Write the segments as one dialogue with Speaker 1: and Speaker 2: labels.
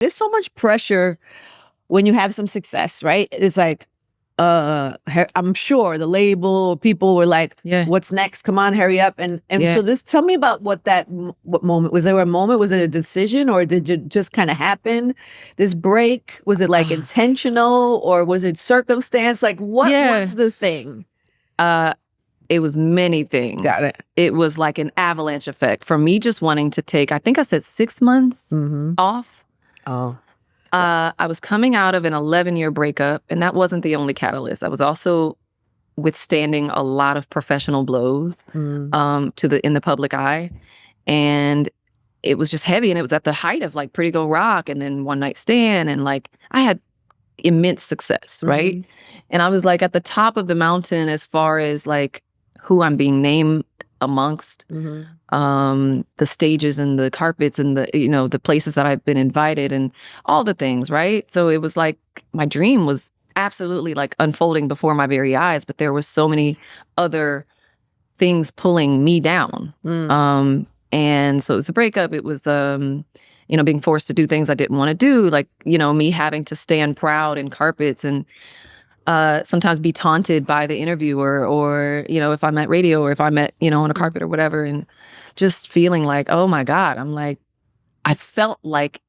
Speaker 1: There's so much pressure when you have some success, right? It's like, I'm sure the label people were like,
Speaker 2: Yeah.
Speaker 1: what's next? Come on, hurry up. And
Speaker 2: Yeah.
Speaker 1: so tell me about what moment, was there a moment? Was it a decision, or did it just kind of happen? This break, was it like intentional, or was it circumstance? Like what was the thing?
Speaker 2: It was many things.
Speaker 1: Got it.
Speaker 2: It was like an avalanche effect for me just wanting to take, I think I said 6 months off.
Speaker 1: Oh.
Speaker 2: I was coming out of an 11-year breakup, and that wasn't the only catalyst. I was also withstanding a lot of professional blows in the public eye. And it was just heavy, and it was at the height of like Pretty Go Rock and then One Night Stand, and like I had immense success, right? And I was like at the top of the mountain as far as like who I'm being named amongst, the stages and the carpets and the places that I've been invited and all the things, right? So it was like my dream was absolutely like unfolding before my very eyes, but there was so many other things pulling me down. And so it was a breakup. It was, being forced to do things I didn't want to do, like, me having to stand proud in carpets and sometimes be taunted by the interviewer, or, if I'm at radio or if I'm at, on a carpet or whatever, and just feeling like, oh my God, I felt like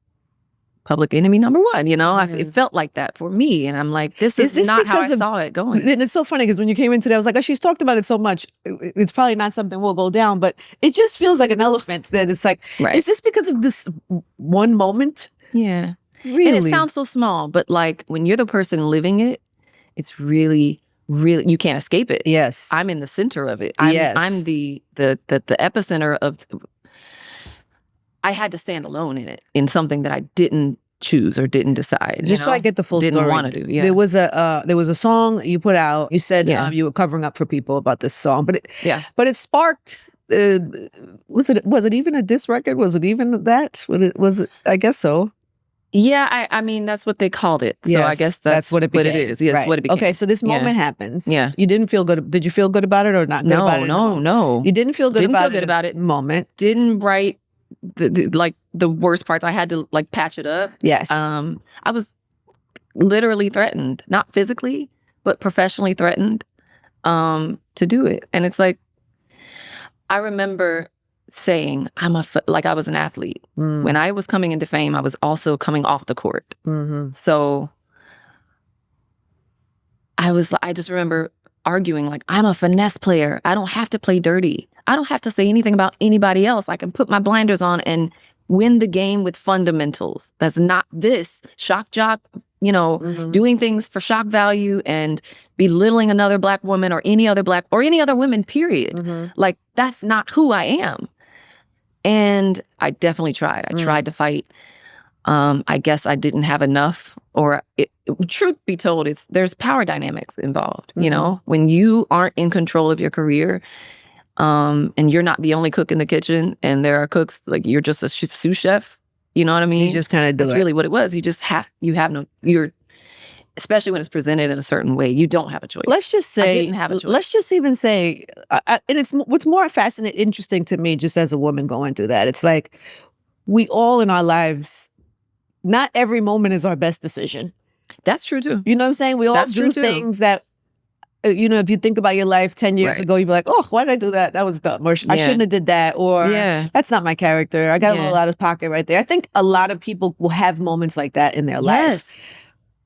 Speaker 2: public enemy number one, it felt like that for me. And I'm like, this is not how I saw it going.
Speaker 1: And it's so funny because when you came in today, I was like, oh, she's talked about it so much. It's probably not something we'll go down, but it just feels like an elephant that it's like, is this because of this one moment?
Speaker 2: Yeah.
Speaker 1: Really?
Speaker 2: And it sounds so small, but like when you're the person living it, it's really, really, you can't escape it.
Speaker 1: Yes.
Speaker 2: I'm in the center of it. I'm the epicenter of, I had to stand alone in it, in something that I didn't choose or didn't decide.
Speaker 1: Just so I get the full
Speaker 2: didn't
Speaker 1: story.
Speaker 2: Didn't want to do, yeah.
Speaker 1: There was a song you put out. You said you were covering up for people about this song, but it sparked, was it even a diss record? Was it even that? Was it, I guess so.
Speaker 2: Yeah, I mean, that's what they called it. So I guess that's what it is. Yes, what it became.
Speaker 1: Okay, so this moment happens.
Speaker 2: Yeah.
Speaker 1: You didn't feel good. Did you feel good about it or not good about it?
Speaker 2: No.
Speaker 1: You didn't feel good about it. Moment.
Speaker 2: Didn't write the worst parts. I had to like patch it up.
Speaker 1: Yes.
Speaker 2: I was literally threatened, not physically, but professionally threatened to do it. And it's like, I remember saying I was an athlete. When I was coming into fame, I was also coming off the court. So I just remember arguing like, I'm a finesse player. I don't have to play dirty. I don't have to say anything about anybody else. I can put my blinders on and win the game with fundamentals. That's not this shock jock, doing things for shock value and belittling another Black woman or any other women, period. Like, that's not who I am. And I definitely tried. I tried to fight. I guess I didn't have enough, truth be told, there's power dynamics involved. When you aren't in control of your career, and you're not the only cook in the kitchen, and there are cooks, like you're just a sous chef. You know what I mean?
Speaker 1: You just kind of do
Speaker 2: That's really what it was. Especially when it's presented in a certain way, you don't have a choice.
Speaker 1: Let's just say,
Speaker 2: I didn't have a choice.
Speaker 1: Let's just even say, and it's what's more fascinating, interesting to me, just as a woman going through that. It's like we all in our lives, not every moment is our best decision.
Speaker 2: That's true too.
Speaker 1: You know what I'm saying? We all do things that, if you think about your life 10 years ago, you'd be like, oh, why did I do that? That was dumb. Or I shouldn't have did that. Or that's not my character. I got a little out of pocket right there. I think a lot of people will have moments like that in their life.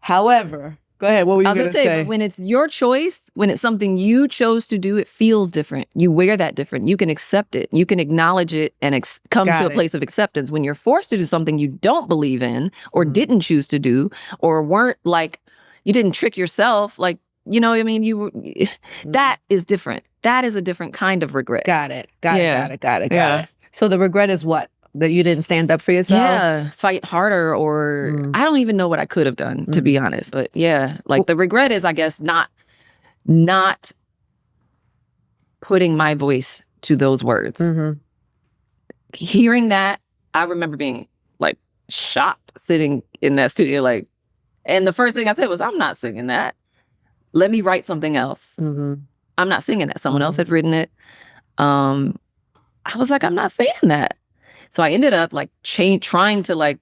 Speaker 1: However, go ahead. What were you going to say?
Speaker 2: When it's your choice, when it's something you chose to do, it feels different. You wear that different. You can accept it. You can acknowledge it and come to a place of acceptance. When you're forced to do something you don't believe in or didn't choose to do, or weren't like, you didn't trick yourself, like, you know what I mean? That is different. That is a different kind of regret.
Speaker 1: Got it. Got it. So the regret is what? That you didn't stand up for yourself?
Speaker 2: Yeah, fight harder, or I don't even know what I could have done, to be honest. But yeah, like the regret is, I guess, not putting my voice to those words. Hearing that, I remember being like shocked sitting in that studio, like, and the first thing I said was, I'm not singing that. Let me write something else. I'm not singing that. Someone else had written it. I was like, I'm not saying that. So I ended up like trying to like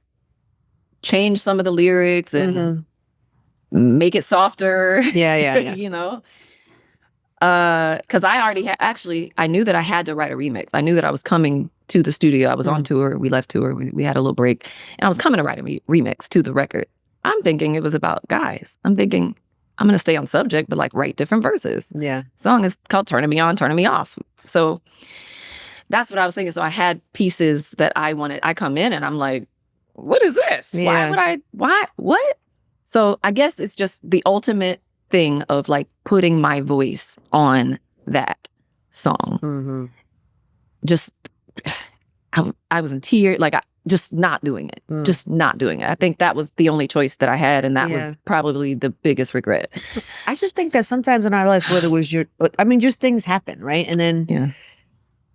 Speaker 2: change some of the lyrics and make it softer.
Speaker 1: Yeah.
Speaker 2: You know? Because I already I knew that I had to write a remix. I knew that I was coming to the studio. I was on tour. We left tour. We had a little break. And I was coming to write a remix to the record. I'm thinking it was about guys. I'm thinking I'm going to stay on subject, but like write different verses.
Speaker 1: Yeah.
Speaker 2: Song is called Turning Me On, Turning Me Off. So that's what I was thinking. So I had pieces that I wanted. I come in and I'm like, what is this?
Speaker 1: Yeah.
Speaker 2: What? So I guess it's just the ultimate thing of like putting my voice on that song. Just, I was in tears, like just not doing it. Just not doing it. I think that was the only choice that I had, and that was probably the biggest regret.
Speaker 1: I just think that sometimes in our lives, whether it was just things happen, right? And then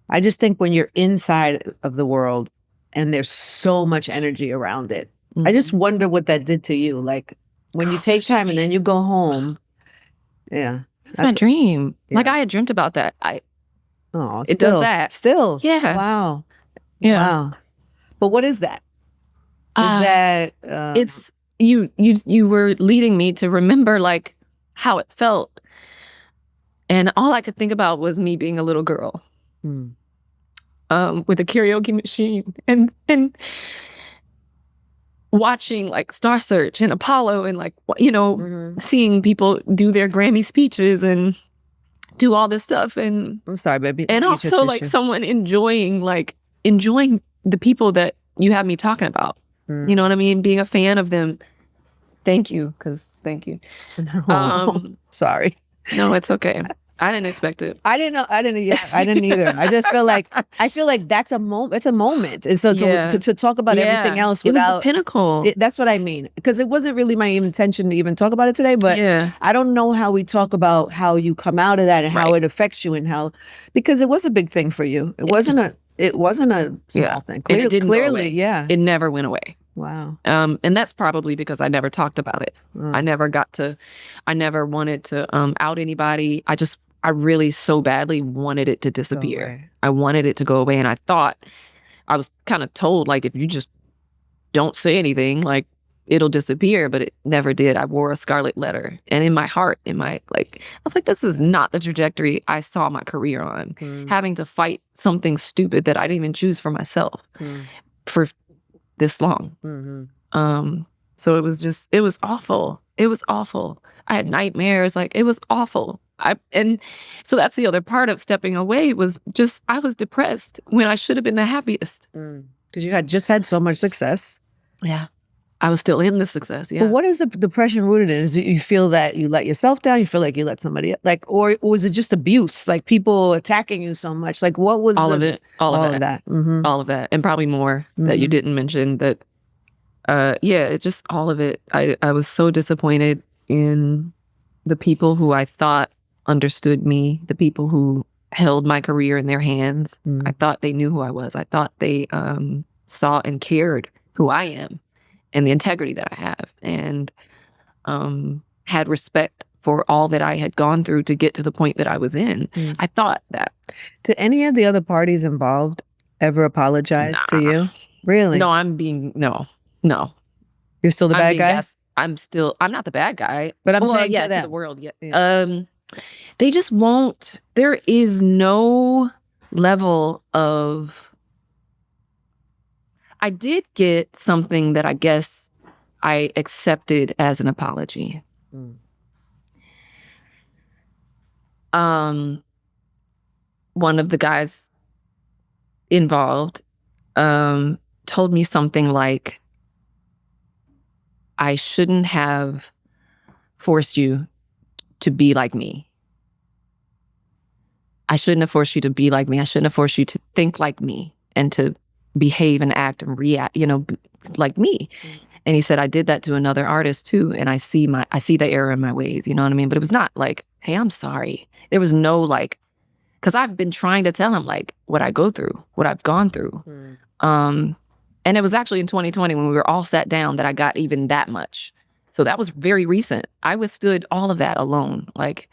Speaker 1: I just think when you're inside of the world and there's so much energy around it, I just wonder what that did to you. Like when you take time and then you go home. Yeah.
Speaker 2: It's my dream. Yeah. Like I had dreamt about that. It does that.
Speaker 1: Still.
Speaker 2: Yeah.
Speaker 1: Wow.
Speaker 2: Yeah.
Speaker 1: Wow. But what is that?
Speaker 2: It's you were leading me to remember like how it felt. And all I could think about was me being a little girl. With a karaoke machine and watching like Star Search and Apollo and like, you know, seeing people do their Grammy speeches and do all this stuff. And
Speaker 1: I'm sorry, baby.
Speaker 2: And also like someone enjoying the people that you have me talking about. You know what I mean? Being a fan of them. Thank you. Thank you.
Speaker 1: Sorry.
Speaker 2: No, it's okay. I didn't expect it.
Speaker 1: I didn't either. I just feel like that's a moment. It's a moment, and so to talk about everything else without
Speaker 2: it was the pinnacle.
Speaker 1: That's what I mean. Because it wasn't really my intention to even talk about it today. But I don't know how we talk about how you come out of that and how it affects you and how, because it was a big thing for you. It wasn't a small thing. Clearly,
Speaker 2: it never went away.
Speaker 1: Wow.
Speaker 2: And that's probably because I never talked about it. I never wanted to out anybody. I really so badly wanted it to disappear. I wanted it to go away. And I thought, I was kind of told, like, if you just don't say anything, like, it'll disappear. But it never did. I wore a scarlet letter. And in my heart, I was like, this is not the trajectory I saw my career on. Having to fight something stupid that I didn't even choose for myself for this long. So it was awful. It was awful. I had nightmares. Like, it was awful. And so that's the other part of stepping away was just, I was depressed when I should have been the happiest.
Speaker 1: Because you had just had so much success.
Speaker 2: Yeah. I was still in the success. Yeah.
Speaker 1: But what is the depression rooted in? Is it you feel that you let yourself down? You feel like you let somebody, like, or was it just abuse? Like people attacking you so much? Like what was
Speaker 2: all of it? All of that.
Speaker 1: All
Speaker 2: of that. And probably more that you didn't mention that. It just all of it. I was so disappointed in the people who I thought understood me, the people who held my career in their hands. I thought they knew who I was. I thought they saw and cared who I am and the integrity that I have, and had respect for all that I had gone through to get to the point that I was in. I thought that.
Speaker 1: Did any of the other parties involved ever apologize to you? Really?
Speaker 2: No, no.
Speaker 1: You're still the bad guy?
Speaker 2: I'm not the bad guy.
Speaker 1: But I'm saying
Speaker 2: to the world. Yeah. They just won't. There is no level of. I did get something that I guess I accepted as an apology. One of the guys involved told me something like, I shouldn't have forced you to be like me. I shouldn't have forced you to be like me. I shouldn't have forced you to think like me and to behave and act and react, like me. And he said, I did that to another artist too. And I see the error in my ways, you know what I mean? But it was not like, hey, I'm sorry. There was no like, because I've been trying to tell him like what I go through, what I've gone through. And it was actually in 2020 when we were all sat down that I got even that much. So that was very recent. I withstood all of that alone. Like,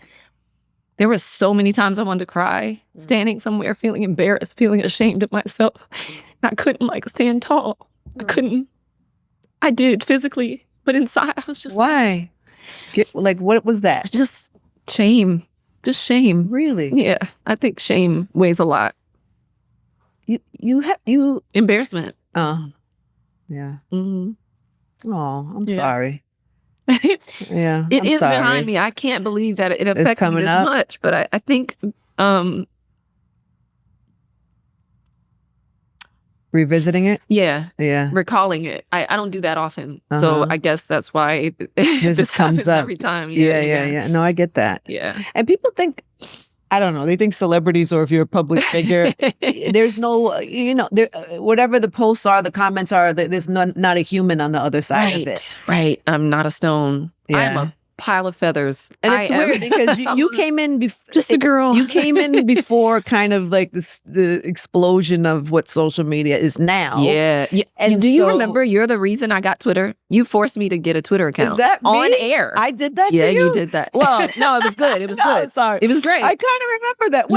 Speaker 2: there were so many times I wanted to cry, standing somewhere, feeling embarrassed, feeling ashamed of myself. I couldn't like stand tall. I couldn't. I did physically, but inside I was just
Speaker 1: why? What was that?
Speaker 2: Just shame. Just shame.
Speaker 1: Really?
Speaker 2: Yeah, I think shame weighs a lot.
Speaker 1: You
Speaker 2: embarrassment.
Speaker 1: Oh, yeah.
Speaker 2: Mm-hmm.
Speaker 1: Oh, I'm sorry.
Speaker 2: Yeah, it is sorry. Behind me. I can't believe that it affected me this much, but I think
Speaker 1: revisiting it.
Speaker 2: Yeah, recalling it. I don't do that often, so I guess that's why this comes up every time.
Speaker 1: Yeah. No, I get that.
Speaker 2: Yeah,
Speaker 1: and people think, I don't know, they think celebrities, or if you're a public figure, there's no, whatever the posts are, the comments are, there's not a human on the other side of it.
Speaker 2: Right. I'm not a stone.
Speaker 1: Yeah.
Speaker 2: I'm a pile of feathers.
Speaker 1: And it's weird because you came in before.
Speaker 2: Just a girl.
Speaker 1: You came in before kind of like the explosion of what social media is now.
Speaker 2: Yeah. And do you remember, you're the reason I got Twitter? You forced me to get a Twitter account.
Speaker 1: Is that me?
Speaker 2: On air.
Speaker 1: I did that to you?
Speaker 2: Yeah, you did that. Well, no, it was good. It was good.
Speaker 1: Sorry.
Speaker 2: It was great.
Speaker 1: I kind of remember that.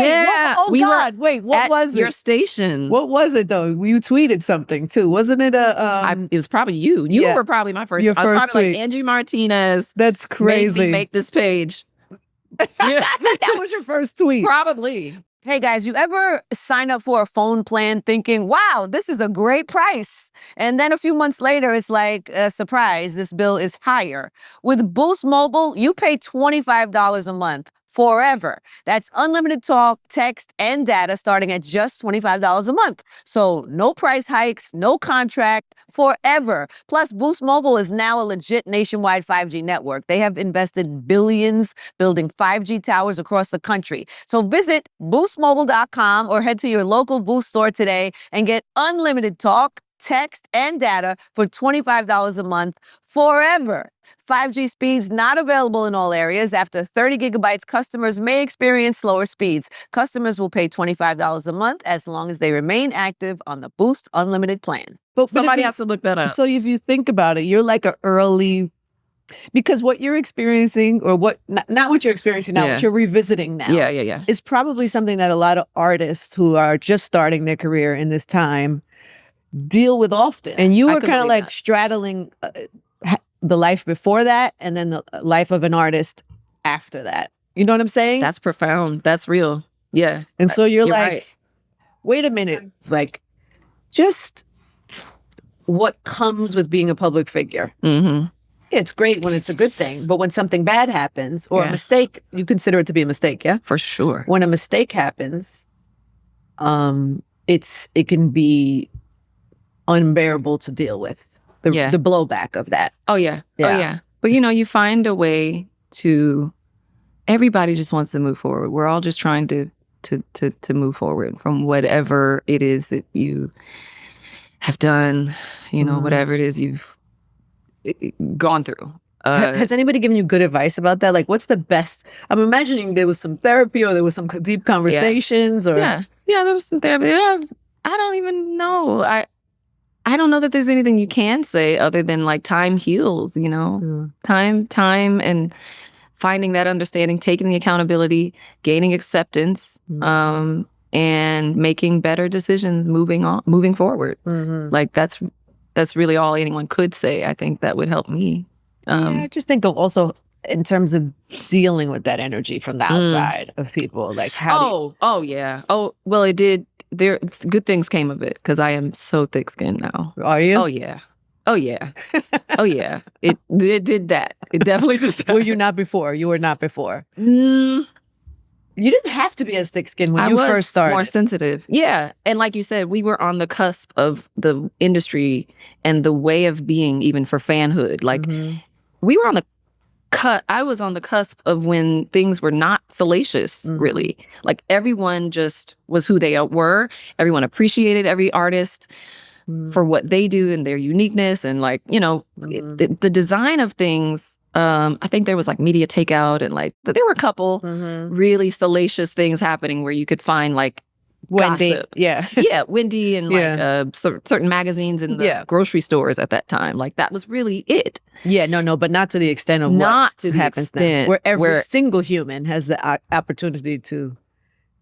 Speaker 1: Wait, what was it?
Speaker 2: Your station.
Speaker 1: What was it though? You tweeted something too. Wasn't it
Speaker 2: it was probably you. You were probably my first.
Speaker 1: Your first
Speaker 2: I was probably
Speaker 1: tweet.
Speaker 2: Like, Angie Martinez.
Speaker 1: That's crazy.
Speaker 2: Made me make this page.
Speaker 1: That was your first tweet.
Speaker 2: Probably.
Speaker 1: Hey guys, you ever sign up for a phone plan thinking, wow, this is a great price? And then a few months later, it's like, surprise, this bill is higher. With Boost Mobile, you pay $25 a month forever. That's unlimited talk, text, and data starting at just $25 a month. So no price hikes, no contract, forever. Plus, Boost Mobile is now a legit nationwide 5G network. They have invested billions building 5G towers across the country. So visit boostmobile.com or head to your local Boost store today and get unlimited talk, text, and data for $25 a month forever. 5G speeds not available in all areas. After 30 gigabytes, customers may experience slower speeds. Customers will pay $25 a month as long as they remain active on the Boost Unlimited plan.
Speaker 2: But somebody has to look that up.
Speaker 1: So if you think about it, you're like an early, because what you're experiencing, or what, not what you're experiencing now, what you're revisiting now.
Speaker 2: Yeah.
Speaker 1: Is probably something that a lot of artists who are just starting their career in this time deal with often. And you were kind of like straddling the life before that and then the life of an artist after that. You know what I'm saying?
Speaker 2: That's profound. That's real. Yeah.
Speaker 1: And so you're like, right. Wait a minute. Like, just what comes with being a public figure.
Speaker 2: Mm-hmm.
Speaker 1: It's great when it's a good thing, but when something bad happens or a mistake, you consider it to be a mistake, yeah?
Speaker 2: For sure.
Speaker 1: When a mistake happens, it can be unbearable to deal with. The blowback of that.
Speaker 2: Oh yeah. But you find a way to. Everybody just wants to move forward. We're all just trying to move forward from whatever it is that you have done. Whatever it is you've gone through.
Speaker 1: Has anybody given you good advice about that? Like, what's the best? I'm imagining there was some therapy, or there was some deep conversations, or
Speaker 2: there was some therapy. I don't even know. I don't know that there's anything you can say other than like time heals, time and finding that understanding, taking the accountability, gaining acceptance, and making better decisions, moving forward.
Speaker 1: Mm-hmm.
Speaker 2: Like that's really all anyone could say. I think that would help me.
Speaker 1: I just think also in terms of dealing with that energy from the outside of people, like how.
Speaker 2: Oh yeah. Oh well, it did. Good things came of it because I am so thick-skinned now.
Speaker 1: Are you?
Speaker 2: Oh yeah. It did that. It definitely did that.
Speaker 1: Were you not before? You were not before. You didn't have to be as thick-skinned when you first started.
Speaker 2: I was more sensitive. Yeah, and like you said, we were on the cusp of the industry and the way of being, even for fanhood. Like we were on the I was on the cusp of when things were not salacious, really. Like everyone just was who they were. Everyone appreciated every artist for what they do and their uniqueness. And like, the design of things, I think there was like media takeout and like, there were a couple really salacious things happening where you could find like
Speaker 1: Wendy,
Speaker 2: gossip.
Speaker 1: Yeah,
Speaker 2: Wendy and like certain magazines in the grocery stores at that time. Like that was really it.
Speaker 1: Yeah, no, but not to the extent of
Speaker 2: not
Speaker 1: what
Speaker 2: to the
Speaker 1: happens
Speaker 2: extent
Speaker 1: now, where every single human has the opportunity to,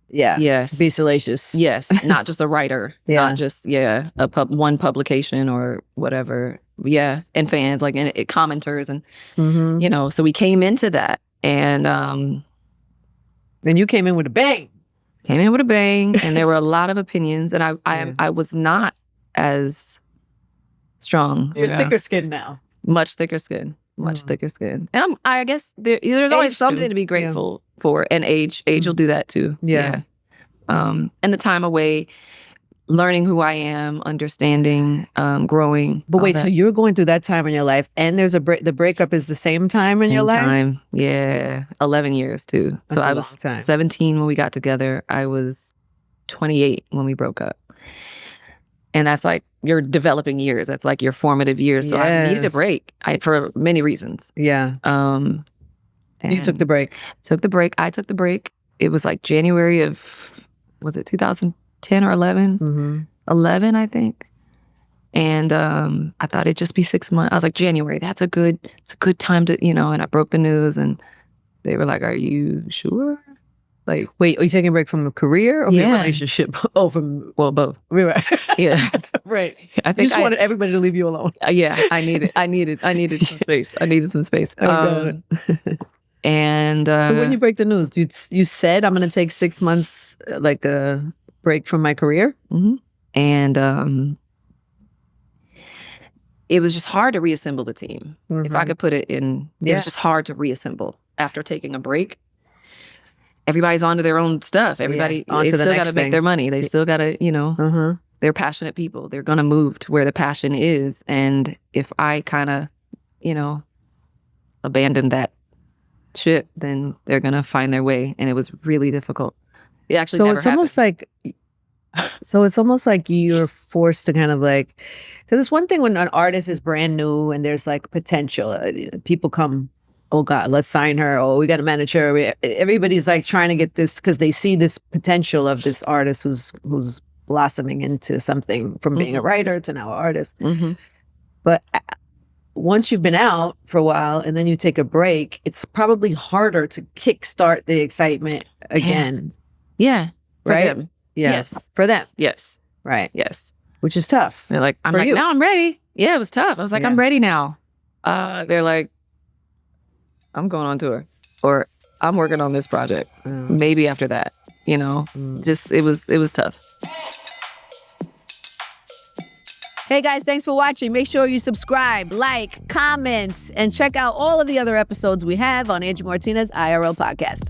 Speaker 1: be salacious.
Speaker 2: Yes, not just a writer, not just one publication or whatever. and fans, like, and commenters, and you know, so we came into that, and
Speaker 1: then you came in with a bang.
Speaker 2: Came in with a bang, and there were a lot of opinions, and I was not as strong.
Speaker 1: You're thicker skin now.
Speaker 2: Much thicker skin. Much thicker skin. And I guess there's always something to be grateful for, and age will do that too. Yeah. And the time away, learning who I am, understanding, growing.
Speaker 1: But wait, so you're going through that time in your life, and there's the breakup is the same time in your life?
Speaker 2: Same time, yeah. 11 years too.
Speaker 1: That's
Speaker 2: so
Speaker 1: a
Speaker 2: I
Speaker 1: long
Speaker 2: was
Speaker 1: time.
Speaker 2: 17 when we got together. I was 28 when we broke up. And that's like your developing years. That's like your formative years. So I needed a break for many reasons.
Speaker 1: Yeah. You took the break.
Speaker 2: I took the break. It was like January of, was it 2010 or 11? 11, I think. And I thought it'd just be 6 months. I was like, January, it's a good time to, you know, and I broke the news, and they were like, are you sure? Like,
Speaker 1: wait, are you taking a break from a career or from a relationship? Oh,
Speaker 2: well, both.
Speaker 1: Right.
Speaker 2: Yeah.
Speaker 1: Right. I think you just wanted everybody to leave you alone.
Speaker 2: Yeah, I needed some space. I needed some space. And
Speaker 1: so when you break the news, you said, I'm going to take 6 months, like a break from my career?
Speaker 2: And it was just hard to reassemble the team. If I could put it in, it was just hard to reassemble after taking a break. Everybody's onto their own stuff. Everybody, they still got to make their money. They still got to, you know, they're passionate people. They're going to move to where the passion is. And if I kind of, you know, abandon that ship, then they're going to find their way. And it was really difficult. It actually never happened.
Speaker 1: It's almost like you're forced to kind of like, because it's one thing when an artist is brand new and there's like potential. People come, oh God, let's sign her. Oh, we got to manage her. Everybody's like trying to get this because they see this potential of this artist who's blossoming into something from being a writer to now an artist. But once you've been out for a while and then you take a break, it's probably harder to kickstart the excitement again.
Speaker 2: Yeah. For
Speaker 1: right?
Speaker 2: them.
Speaker 1: Yeah.
Speaker 2: Yes.
Speaker 1: For them.
Speaker 2: Yes.
Speaker 1: Right.
Speaker 2: Yes.
Speaker 1: Which is tough.
Speaker 2: They're like, now I'm ready. Yeah, it was tough. I was like, I'm ready now. They're like, I'm going on tour, or I'm working on this project. Maybe after that, you know, just it was tough.
Speaker 1: Hey guys, thanks for watching. Make sure you subscribe, like, comment, and check out all of the other episodes we have on Angie Martinez IRL podcast.